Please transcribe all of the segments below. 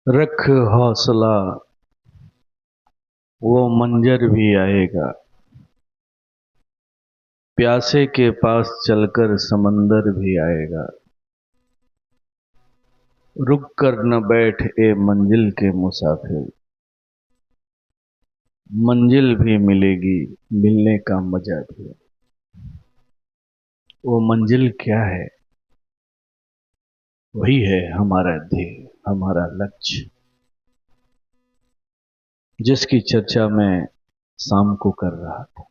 रख हौसला, वो मंजर भी आएगा। प्यासे के पास चलकर समंदर भी आएगा। रुक कर न बैठ ए मंजिल के मुसाफिर, मंजिल भी मिलेगी, मिलने का मजा भी है। वो मंजिल क्या है? वही है हमारा ध्येय, हमारा लक्ष्य, जिसकी चर्चा मैं शाम को कर रहा था।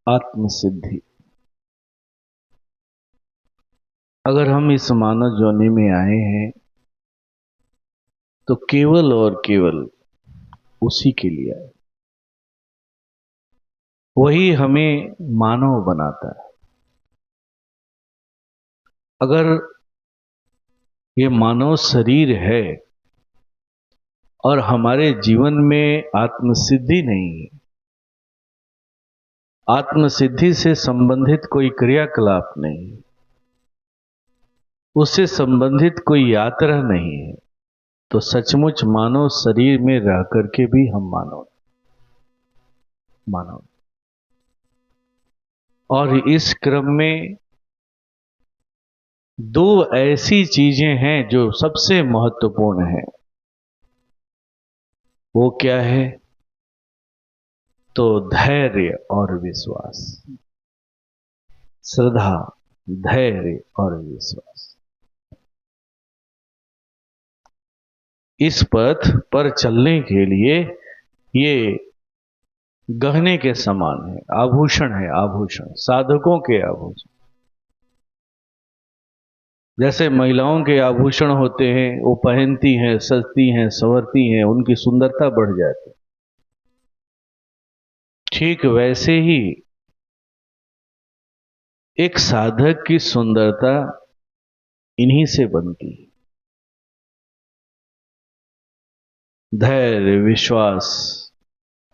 आत्म सिद्धि। अगर हम इस मानव योनि में आए हैं तो केवल और केवल उसी के लिए आए। वही हमें मानव बनाता है। अगर ये मानव शरीर है और हमारे जीवन में आत्मसिद्धि नहीं है, आत्मसिद्धि से संबंधित कोई क्रियाकलाप नहीं है, उससे संबंधित कोई यात्रा नहीं है, तो सचमुच मानव शरीर में रह करके भी हम मानव। और इस क्रम में दो ऐसी चीजें हैं जो सबसे महत्वपूर्ण है। वो क्या है? तो धैर्य और विश्वास। श्रद्धा, धैर्य और विश्वास। इस पथ पर चलने के लिए ये गहने के समान है, आभूषण है, आभूषण, साधकों के आभूषण। जैसे महिलाओं के आभूषण होते हैं, वो पहनती हैं, सजती हैं, संवरती हैं, उनकी सुंदरता बढ़ जाती है। ठीक वैसे ही एक साधक की सुंदरता इन्हीं से बनती है। धैर्य, विश्वास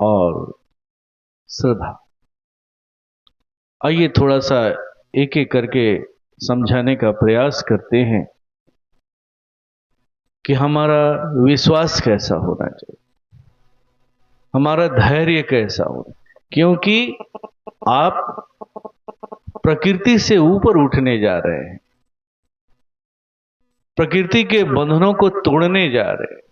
और श्रद्धा। आइए थोड़ा सा एक एक करके समझाने का प्रयास करते हैं कि हमारा विश्वास कैसा होना चाहिए, हमारा धैर्य कैसा होना। क्योंकि आप प्रकृति से ऊपर उठने जा रहे हैं, प्रकृति के बंधनों को तोड़ने जा रहे हैं,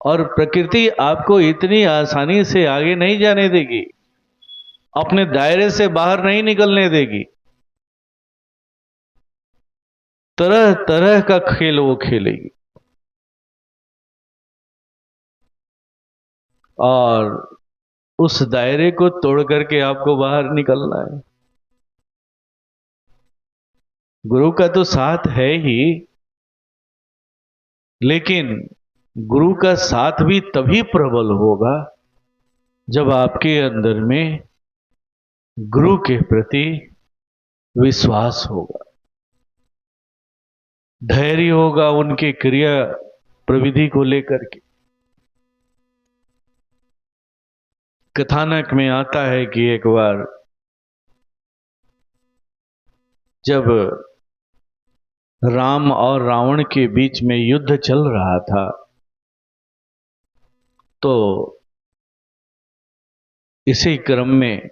और प्रकृति आपको इतनी आसानी से आगे नहीं जाने देगी, अपने दायरे से बाहर नहीं निकलने देगी। तरह तरह का खेल वो खेलेगी और उस दायरे को तोड़ करके आपको बाहर निकलना है। गुरु का तो साथ है ही, लेकिन गुरु का साथ भी तभी प्रबल होगा जब आपके अंदर में गुरु के प्रति विश्वास होगा, धैर्य होगा उनके क्रिया प्रविधि को लेकर के। कथानक में आता है कि एक बार जब राम और रावण के बीच में युद्ध चल रहा था, तो इसी क्रम में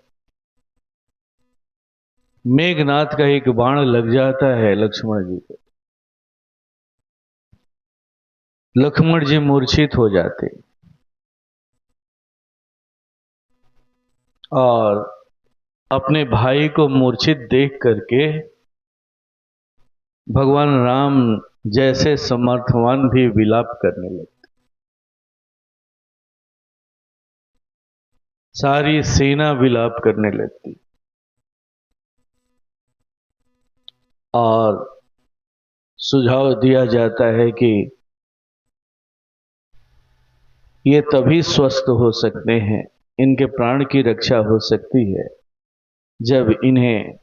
मेघनाथ का एक बाण लग जाता है लक्ष्मण जी को। लक्ष्मण जी मूर्छित हो जाते और अपने भाई को मूर्छित देख करके भगवान राम जैसे समर्थवान भी विलाप करने लगते। सारी सेना विलाप करने लगती और सुझाव दिया जाता है कि ये तभी स्वस्थ हो सकते हैं, इनके प्राण की रक्षा हो सकती है जब इन्हें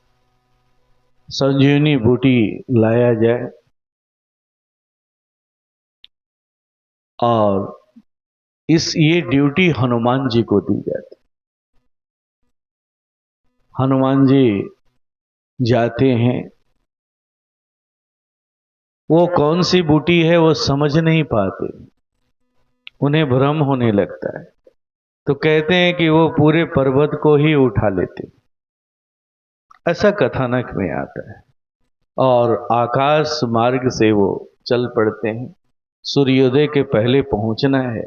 संजीवनी बूटी लाया जाए और ये ड्यूटी हनुमान जी को दी जाती। हनुमान जी जाते हैं वो कौन सी बूटी है वो समझ नहीं पाते, उन्हें भ्रम होने लगता है। तो कहते हैं कि वो पूरे पर्वत को ही उठा लेते, ऐसा कथानक में आता है। और आकाश मार्ग से वो चल पड़ते हैं, सूर्योदय के पहले पहुंचना है।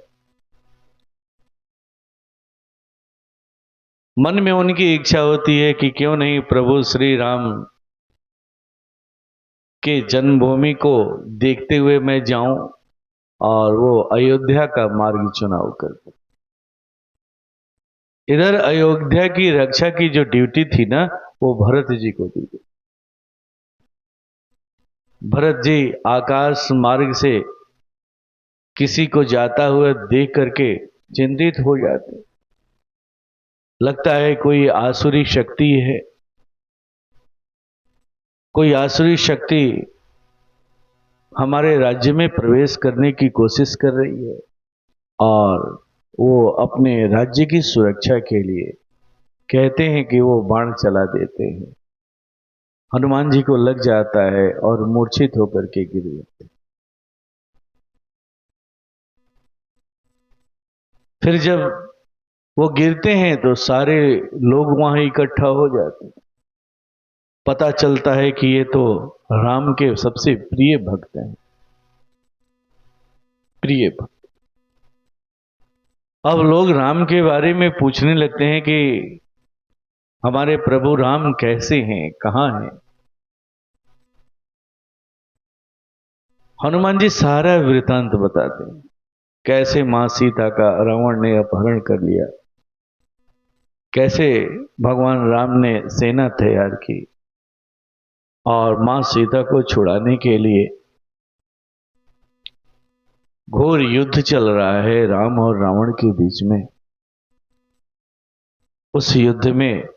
मन में उनकी इच्छा होती है कि क्यों नहीं प्रभु श्री राम के जन्मभूमि को देखते हुए मैं जाऊं, और वो अयोध्या का मार्ग चुनाव करते। इधर अयोध्या की रक्षा की जो ड्यूटी थी ना, वो भरत जी को दी गई। भरत जी आकाश मार्ग से किसी को जाता हुआ देख करके चिंतित हो जाते, लगता है कोई आसुरी शक्ति है, कोई आसुरी शक्ति हमारे राज्य में प्रवेश करने की कोशिश कर रही है, और वो अपने राज्य की सुरक्षा के लिए कहते हैं कि वो बाण चला देते हैं। हनुमान जी को लग जाता है और मूर्छित होकर के गिर जाते हैं। फिर जब वो गिरते हैं तो सारे लोग वहां इकट्ठा हो जाते हैं। पता चलता है कि ये तो राम के सबसे प्रिय भक्त हैं, प्रिय भक्त। अब लोग राम के बारे में पूछने लगते हैं कि हमारे प्रभु राम कैसे हैं, कहां हैं। हनुमान जी सारा वृतांत बताते हैं, कैसे मां सीता का रावण ने अपहरण कर लिया, कैसे भगवान राम ने सेना तैयार की और मां सीता को छुड़ाने के लिए घोर युद्ध चल रहा है राम और रावण के बीच में। उस युद्ध में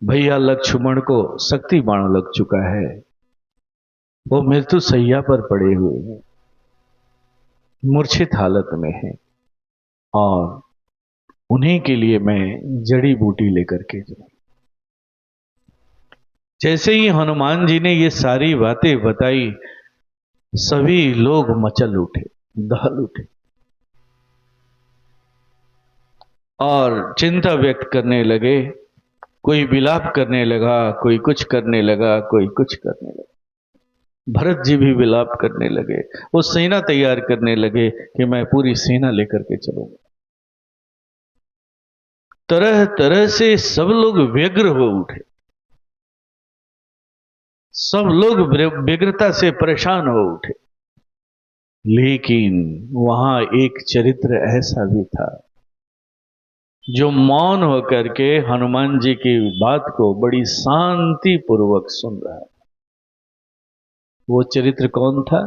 भैया लक्ष्मण को शक्ति बाण लग चुका है, वो मृत्यु शैया पर पड़े हुए हैं, मूर्छित हालत में हैं, और उन्हीं के लिए मैं जड़ी बूटी लेकर के जाऊं। जैसे ही हनुमान जी ने ये सारी बातें बताई, सभी लोग मचल उठे, दहल उठे और चिंता व्यक्त करने लगे। कोई विलाप करने लगा, कोई कुछ करने लगा, कोई कुछ करने लगा। भरत जी भी विलाप करने लगे, वो सेना तैयार करने लगे कि मैं पूरी सेना लेकर के चलूंगा। तरह तरह से सब लोग व्यग्र हो उठे, सब लोग व्यग्रता से परेशान हो उठे। लेकिन वहां एक चरित्र ऐसा भी था जो मौन होकर के हनुमान जी की बात को बड़ी शांति पूर्वक सुन रहा है। वो चरित्र कौन था?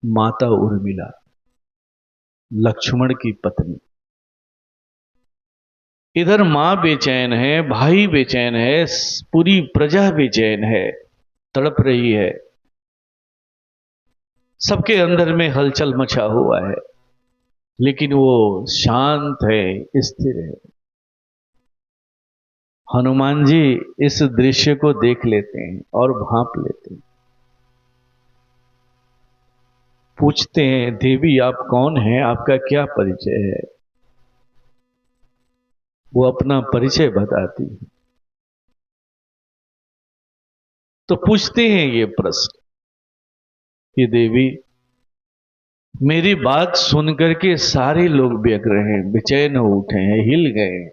माता उर्मिला, लक्ष्मण की पत्नी। इधर मां बेचैन है, भाई बेचैन है, पूरी प्रजा बेचैन है, तड़प रही है, सबके अंदर में हलचल मचा हुआ है, लेकिन वो शांत है, स्थिर है। हनुमान जी इस दृश्य को देख लेते हैं और भांप लेते हैं। पूछते हैं, देवी आप कौन हैं, आपका क्या परिचय है? वो अपना परिचय बताती है। तो पूछते हैं ये प्रश्न कि देवी, मेरी बात सुनकर के सारे लोग व्यग्र हैं, बेचैन हो उठे हैं, हिल गए हैं,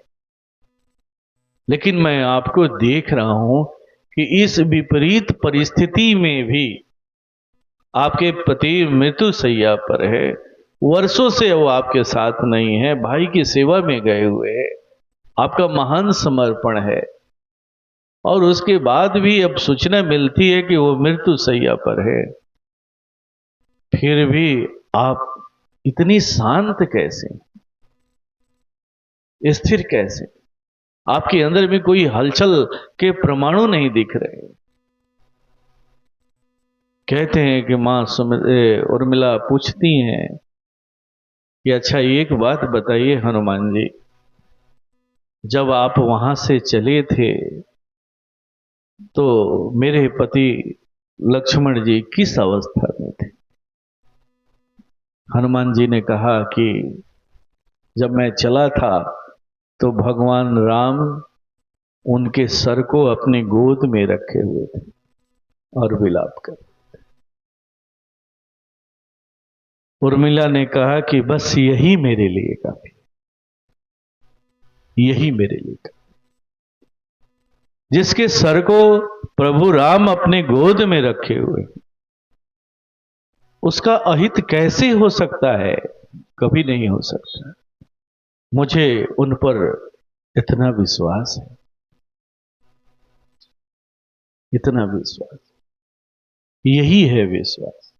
लेकिन मैं आपको देख रहा हूं कि इस विपरीत परिस्थिति में भी आपके पति मृत्यु शैया पर है, वर्षों से वो आपके साथ नहीं है, भाई की सेवा में गए हुए हैं, आपका महान समर्पण है, और उसके बाद भी अब सूचना मिलती है कि वो मृत्यु शैया पर है, फिर भी आप इतनी शांत कैसे, स्थिर कैसे? आपके अंदर में कोई हलचल के परमाणु नहीं दिख रहे। कहते हैं कि मां उर्मिला पूछती हैं कि अच्छा एक बात बताइए हनुमान जी, जब आप वहां से चले थे तो मेरे पति लक्ष्मण जी किस अवस्था में थे। हनुमान जी ने कहा कि जब मैं चला था तो भगवान राम उनके सर को अपने गोद में रखे हुए थे और विलाप कर। उर्मिला ने कहा कि बस यही मेरे लिए काफी, यही मेरे लिए काफी। जिसके सर को प्रभु राम अपने गोद में रखे हुए, उसका अहित कैसे हो सकता है? कभी नहीं हो सकता। मुझे उन पर इतना विश्वास है, इतना विश्वास, यही है विश्वास।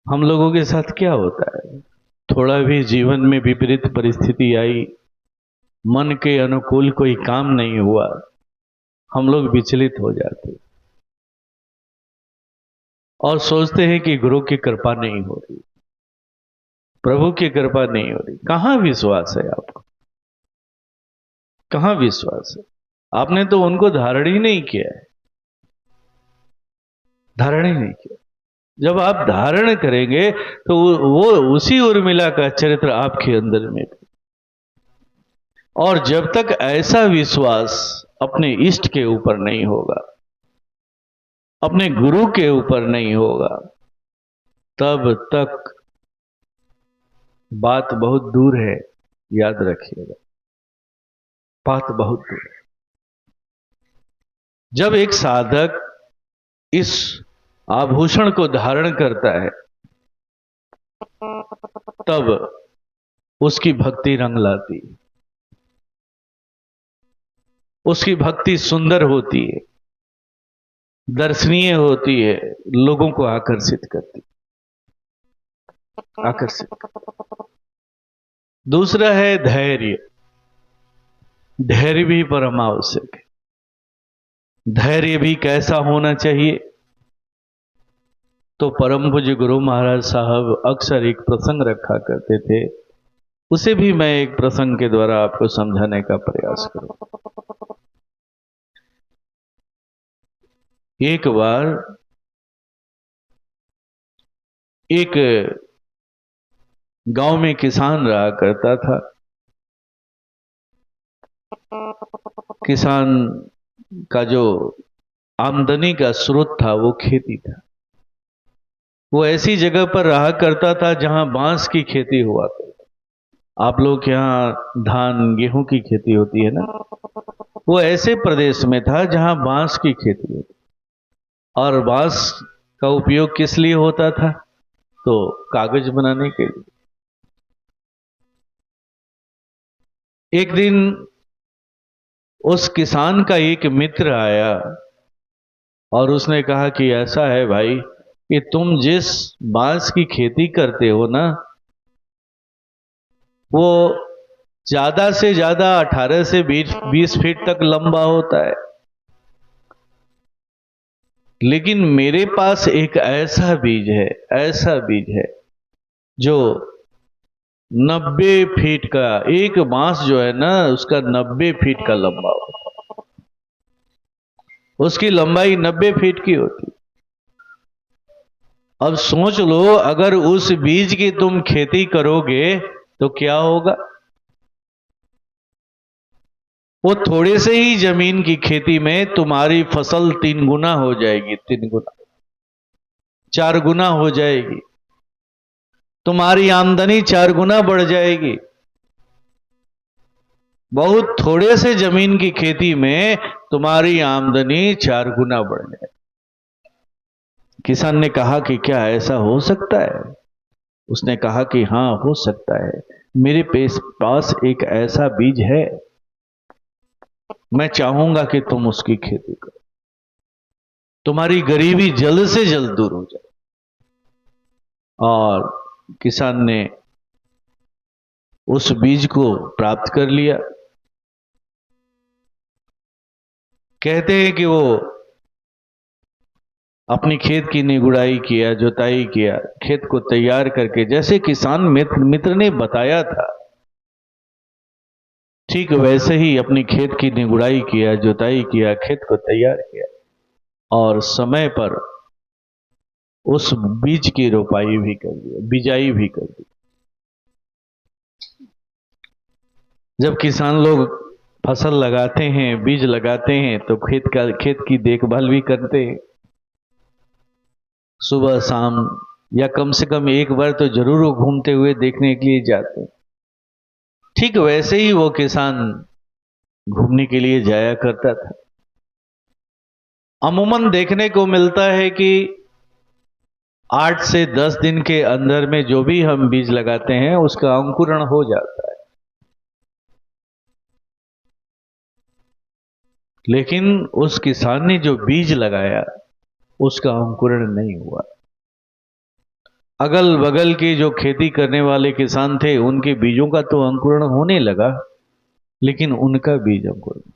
हम लोगों के साथ क्या होता है, थोड़ा भी जीवन में विपरीत परिस्थिति आई, मन के अनुकूल कोई काम नहीं हुआ, हम लोग विचलित हो जाते और सोचते हैं कि गुरु की कृपा नहीं हो रही, प्रभु की कृपा नहीं हो रही। कहां विश्वास है आपको? कहां विश्वास है? आपने तो उनको धारण ही नहीं किया है, धारण ही नहीं किया। जब आप धारण करेंगे तो वो उसी उर्मिला का चरित्र आपके अंदर में। और जब तक ऐसा विश्वास अपने इष्ट के ऊपर नहीं होगा, अपने गुरु के ऊपर नहीं होगा, तब तक बात बहुत दूर है। याद रखिएगा, बात बहुत दूर है। जब एक साधक इस आभूषण को धारण करता है, तब उसकी भक्ति रंग लाती है, उसकी भक्ति सुंदर होती है, दर्शनीय होती है, लोगों को आकर्षित करती, आकर्षित। दूसरा है धैर्य। धैर्य भी परम आवश्यक है। धैर्य भी कैसा होना चाहिए? तो परम पूज्य गुरु महाराज साहब अक्सर एक प्रसंग रखा करते थे, उसे भी मैं एक प्रसंग के द्वारा आपको समझाने का प्रयास करूं। एक बार एक गांव में किसान रहा करता था। किसान का जो आमदनी का स्रोत था वो खेती था। वो ऐसी जगह पर रहा करता था जहां बांस की खेती हुआ करती। आप लोग के यहाँ धान गेहूं की खेती होती है ना, वो ऐसे प्रदेश में था जहां बांस की खेती होती। और बांस का उपयोग किस लिए होता था? तो कागज बनाने के लिए। एक दिन उस किसान का एक मित्र आया और उसने कहा कि ऐसा है भाई कि तुम जिस बांस की खेती करते हो ना, वो ज्यादा से ज्यादा 18 से 20 फीट तक लंबा होता है, लेकिन मेरे पास एक ऐसा बीज है, ऐसा बीज है जो 90 फीट का, एक बांस जो है ना उसका 90 फीट का लंबा होता है। उसकी लंबाई 90 फीट की होती। अब सोच लो, अगर उस बीज की तुम खेती करोगे तो क्या होगा? वो थोड़े से ही जमीन की खेती में तुम्हारी फसल 3 गुना हो जाएगी, 3 गुना, 4 गुना हो जाएगी। तुम्हारी आमदनी 4 गुना बढ़ जाएगी। बहुत थोड़े से जमीन की खेती में तुम्हारी आमदनी 4 गुना बढ़ जाएगी। किसान ने कहा कि क्या ऐसा हो सकता है? उसने कहा कि हाँ, हो सकता है। मेरे पास एक ऐसा बीज है, मैं चाहूंगा कि तुम उसकी खेती करो, तुम्हारी गरीबी जल्द से जल्द दूर हो जाए। और किसान ने उस बीज को प्राप्त कर लिया। कहते हैं कि वो अपनी खेत की निगुड़ाई किया, जुताई किया, खेत को तैयार करके जैसे किसान मित्र ने बताया था, ठीक वैसे ही अपनी खेत की निगुड़ाई किया, जुताई किया, खेत को तैयार किया और समय पर उस बीज की रोपाई भी कर दी, बिजाई भी कर दी। जब किसान लोग फसल लगाते हैं, बीज लगाते हैं, तो खेत की देखभाल भी करते हैं, सुबह शाम, या कम से कम एक बार तो जरूर वो घूमते हुए देखने के लिए जाते हैं। ठीक वैसे ही वो किसान घूमने के लिए जाया करता था। अमूमन देखने को मिलता है कि 8 से 10 दिन के अंदर में जो भी हम बीज लगाते हैं उसका अंकुरण हो जाता है, लेकिन उस किसान ने जो बीज लगाया उसका अंकुरण नहीं हुआ। अगल बगल के जो खेती करने वाले किसान थे उनके बीजों का तो अंकुरण होने लगा, लेकिन उनका बीज अंकुरण।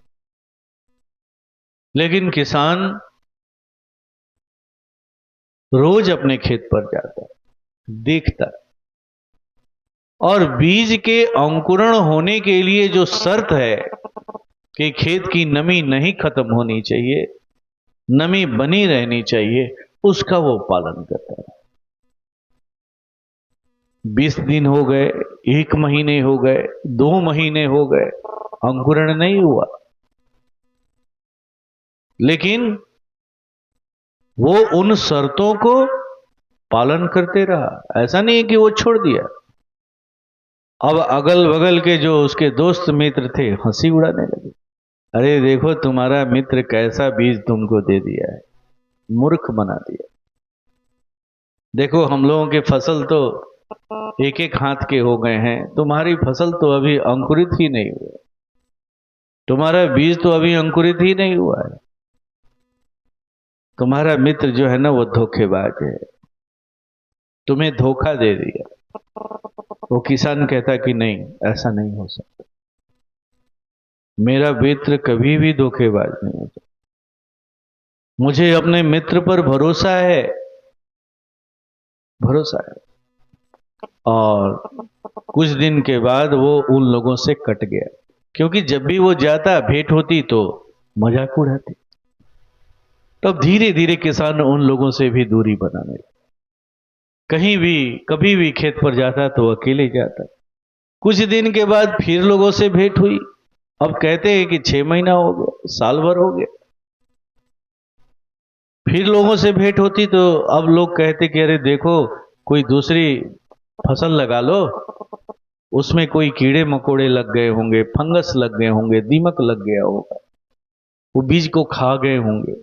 लेकिन किसान रोज अपने खेत पर जाता, देखता, और बीज के अंकुरण होने के लिए जो शर्त है कि खेत की नमी नहीं खत्म होनी चाहिए, नमी बनी रहनी चाहिए, उसका वो पालन करता है। 20 दिन हो गए, 1 महीने हो गए, 2 महीने हो गए, अंकुरण नहीं हुआ, लेकिन वो उन शर्तों को पालन करते रहा। ऐसा नहीं है कि वो छोड़ दिया। अब अगल बगल के जो उसके दोस्त मित्र थे हंसी उड़ाने लगे, अरे देखो तुम्हारा मित्र कैसा बीज तुमको दे दिया है, मूर्ख बना दिया। देखो हम लोगों के फसल तो एक एक हाथ के हो गए हैं, तुम्हारी फसल तो अभी अंकुरित ही नहीं हुआ, तुम्हारा बीज तो अभी अंकुरित ही नहीं हुआ है। तुम्हारा मित्र जो है ना वो धोखेबाज है, तुम्हें धोखा दे दिया। वो किसान कहता कि नहीं, ऐसा नहीं हो सकता, मेरा मित्र कभी भी धोखेबाज नहीं होता, मुझे अपने मित्र पर भरोसा है, भरोसा है। और कुछ दिन के बाद वो उन लोगों से कट गया, क्योंकि जब भी वो जाता भेंट होती तो मजाक उड़ाती। तब धीरे धीरे किसान उन लोगों से भी दूरी बनाने लगा। कहीं भी कभी भी खेत पर जाता तो अकेले जाता। कुछ दिन के बाद फिर लोगों से भेंट हुई। अब कहते हैं कि 6 महीना हो गया, साल भर हो गया, फिर लोगों से भेंट होती तो अब लोग कहते कि अरे देखो कोई दूसरी फसल लगा लो, उसमें कोई कीड़े मकोड़े लग गए होंगे, फंगस लग गए होंगे, दीमक लग गया होगा, वो बीज को खा गए होंगे,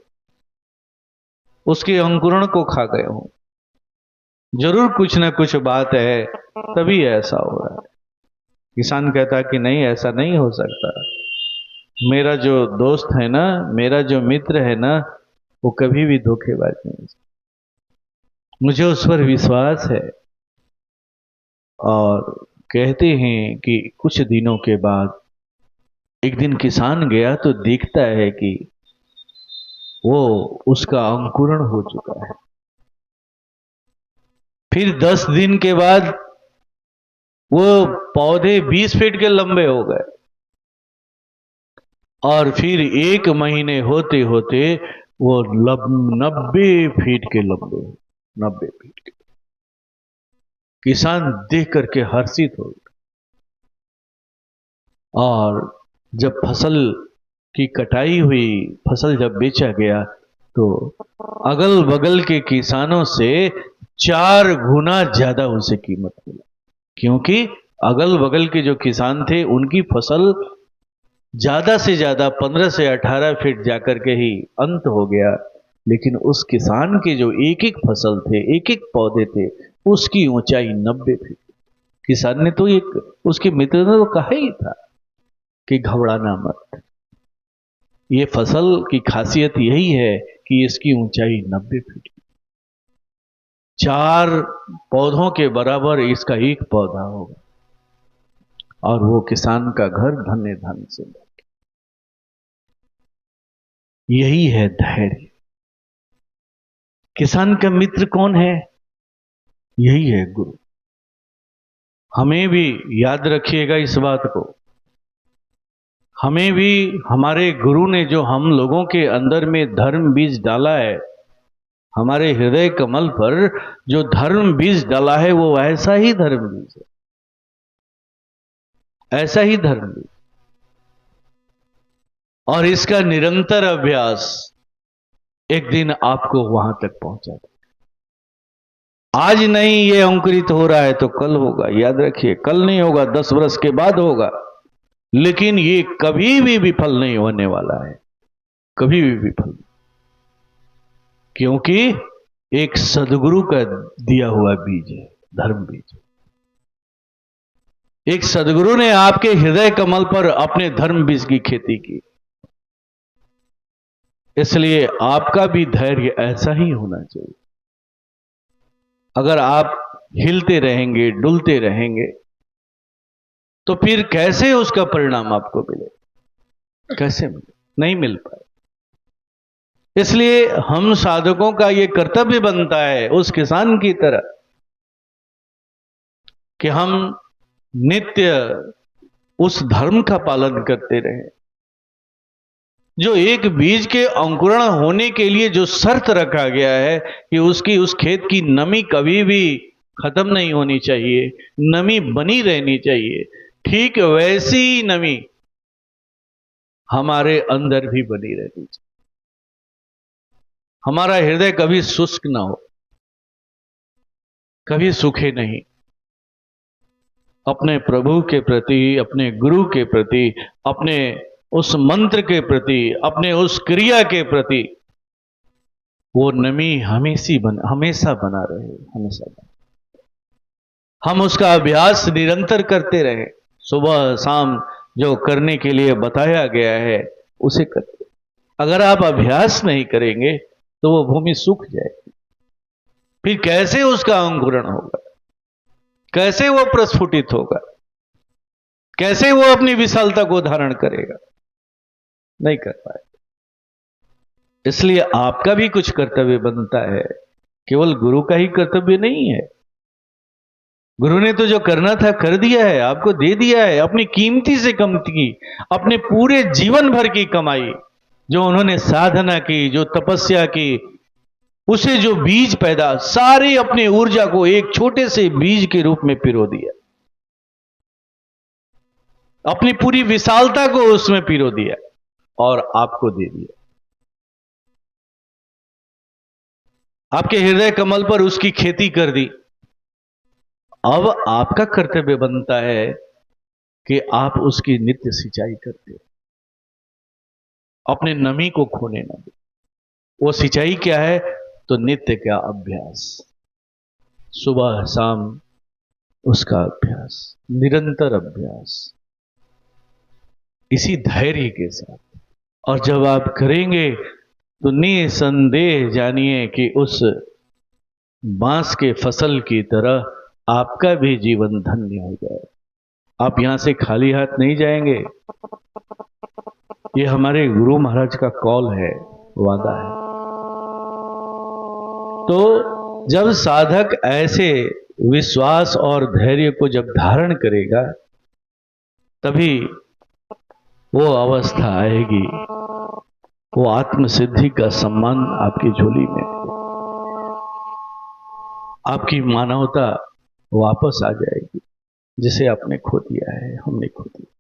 उसके अंकुरण को खा गए होंगे, जरूर कुछ ना कुछ बात है, तभी ऐसा हो रहा है। किसान कहता कि नहीं, ऐसा नहीं हो सकता, मेरा जो दोस्त है ना, मेरा जो मित्र है ना, वो कभी भी धोखेबाज नहीं, मुझे उस पर विश्वास है। और कहते हैं कि कुछ दिनों के बाद एक दिन किसान गया तो देखता है कि वो उसका अंकुरण हो चुका है। फिर 10 दिन के बाद वो पौधे 20 फीट के लंबे हो गए, और फिर 1 महीने होते होते वो 90 फीट के लंबे, 90 फीट के। किसान देख करके हर्षित हो गया। और जब फसल की कटाई हुई, फसल जब बेचा गया, तो अगल बगल के किसानों से 4 गुना ज्यादा उसे कीमत मिला, क्योंकि अगल बगल के जो किसान थे उनकी फसल ज्यादा से ज्यादा 15 से 18 फीट जाकर के ही अंत हो गया, लेकिन उस किसान के जो एक एक फसल थे, एक एक पौधे थे, उसकी ऊंचाई 90 फीट। किसान ने तो एक, उसके मित्र ने तो कहा ही था कि घबराना मत, ये फसल की खासियत यही है कि इसकी ऊंचाई 90 फीट, 4 पौधों के बराबर इसका एक पौधा होगा। और वो किसान का घर धन्य धन्य से। यही है धैर्य। किसान का मित्र कौन है? यही है गुरु। हमें भी याद रखिएगा इस बात को हमें भी हमारे गुरु ने जो हम लोगों के अंदर में धर्म बीज डाला है, हमारे हृदय कमल पर जो धर्म बीज डाला है, वो ऐसा ही धर्म बीज है, ऐसा ही धर्म बीज। और इसका निरंतर अभ्यास एक दिन आपको वहां तक पहुंचा देगा। आज नहीं ये अंकुरित हो रहा है तो कल होगा, याद रखिए। कल नहीं होगा, 10 वर्ष के बाद होगा, लेकिन ये कभी भी विफल नहीं होने वाला है, कभी भी विफल नहीं। क्योंकि एक सदगुरु का दिया हुआ बीज है, धर्म बीज। एक सदगुरु ने आपके हृदय कमल पर अपने धर्म बीज की खेती की, इसलिए आपका भी धैर्य ऐसा ही होना चाहिए। अगर आप हिलते रहेंगे, डुलते रहेंगे, तो फिर कैसे उसका परिणाम आपको मिले? कैसे मिले? नहीं मिल पाए। इसलिए हम साधकों का यह कर्तव्य बनता है, उस किसान की तरह, कि हम नित्य उस धर्म का पालन करते रहें। जो एक बीज के अंकुरण होने के लिए जो शर्त रखा गया है कि उसकी, उस खेत की नमी कभी भी खत्म नहीं होनी चाहिए, नमी बनी रहनी चाहिए, ठीक वैसी ही नमी हमारे अंदर भी बनी रहनी चाहिए। हमारा हृदय कभी शुष्क ना हो, कभी सूखे नहीं। अपने प्रभु के प्रति, अपने गुरु के प्रति, अपने उस मंत्र के प्रति, अपने उस क्रिया के प्रति वो नमी हमेशा बना रहे, हमेशा बना। हम उसका अभ्यास निरंतर करते रहे, सुबह शाम जो करने के लिए बताया गया है उसे करते। अगर आप अभ्यास नहीं करेंगे तो वो भूमि सूख जाएगी, फिर कैसे उसका अंकुरण होगा? कैसे वो प्रस्फुटित होगा? कैसे वो अपनी विशालता को धारण करेगा? नहीं कर पाए। इसलिए आपका भी कुछ कर्तव्य बनता है, केवल गुरु का ही कर्तव्य नहीं है। गुरु ने तो जो करना था कर दिया है, आपको दे दिया है, अपनी कीमती से कीमती की, अपने पूरे जीवन भर की कमाई, जो उन्होंने साधना की, जो तपस्या की, उसे जो बीज पैदा, सारी अपनी ऊर्जा को एक छोटे से बीज के रूप में पिरो दिया, अपनी पूरी विशालता को उसमें पिरो दिया और आपको दे दिया। आपके हृदय कमल पर उसकी खेती कर दी। अब आपका कर्तव्य बनता है कि आप उसकी नित्य सिंचाई करते, अपने नमी को खोने न दे। वो सिंचाई क्या है? तो नित्य का अभ्यास, सुबह शाम उसका अभ्यास, निरंतर अभ्यास, इसी धैर्य के साथ। और जब आप करेंगे तो निसंदेह जानिए कि उस बांस के फसल की तरह आपका भी जीवन धन्य हो जाए। आप यहां से खाली हाथ नहीं जाएंगे। ये हमारे गुरु महाराज का कॉल है, वादा है। तो जब साधक ऐसे विश्वास और धैर्य को जब धारण करेगा, तभी वो अवस्था आएगी, वो आत्मसिद्धि का सम्मान आपकी झोली में, आपकी मानवता वापस आ जाएगी, जिसे आपने खो दिया है, हमने खो दिया।